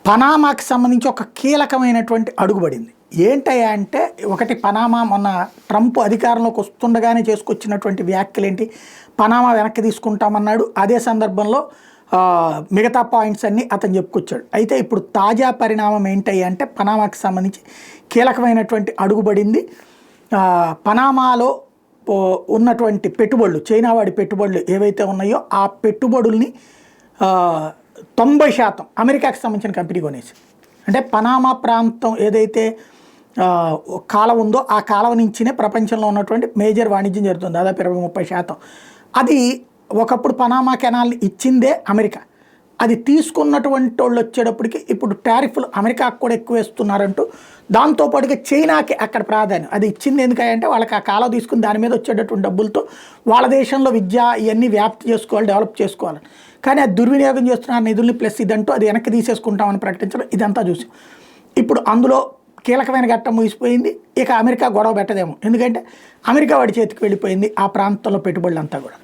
పనామాకి సంబంధించి ఒక కీలకమైనటువంటి అడుగుబడింది. ఏంటయ్యా అంటే, ఒకటి పనామా మొన్న ట్రంప్ అధికారంలోకి వస్తుండగానే చేసుకొచ్చినటువంటి వ్యాఖ్యలేంటి, పనామా వెనక్కి తీసుకుంటామన్నాడు. అదే సందర్భంలో మిగతా పాయింట్స్ అన్నీ అతను చెప్పుకొచ్చాడు. అయితే ఇప్పుడు తాజా పరిణామం ఏంటయ్యా అంటే, పనామాకి సంబంధించి కీలకమైనటువంటి అడుగుబడింది. పనామాలో ఉన్నటువంటి పెట్టుబడులు, చైనా వాడి పెట్టుబడులు ఏవైతే ఉన్నాయో ఆ పెట్టుబడుల్ని 90% అమెరికాకి సంబంధించిన కంపెనీ కొనేసి, అంటే పనామా ప్రాంతం ఏదైతే కాలం ఉందో ఆ కాలం నుంచినే ప్రపంచంలో ఉన్నటువంటి మేజర్ వాణిజ్యం జరుగుతుంది, దాదాపు 20-30%. అది ఒకప్పుడు పనామా కెనాల్ని ఇచ్చిందే అమెరికా. అది తీసుకున్నటువంటి వాళ్ళు వచ్చేటప్పటికి ఇప్పుడు టారిఫ్లు అమెరికాకు కూడా ఎక్కువ వేస్తున్నారంటూ, దాంతోపాటుగా చైనాకి అక్కడ ప్రాధాన్యం. అది ఇచ్చింది ఎందుకంటే వాళ్ళకి ఆ కాలం తీసుకుని దాని మీద వచ్చేటటువంటి డబ్బులతో వాళ్ళ దేశంలో విద్య ఇవన్నీ వ్యాప్తి చేసుకోవాలి, డెవలప్ చేసుకోవాలి. కానీ అది దుర్వినియోగం చేస్తున్న నిధుల్ని ప్లస్ ఇదంటూ అది వెనక్కి తీసేసుకుంటామని ప్రకటించడం, ఇదంతా చూసాం. ఇప్పుడు అందులో కీలకమైన ఘట్టం ముగిసిపోయింది. ఇక అమెరికా గొడవ పెట్టదేమో, ఎందుకంటే అమెరికా వాడి చేతికి వెళ్ళిపోయింది ఆ ప్రాంతంలో పెట్టుబడులంతా కూడా.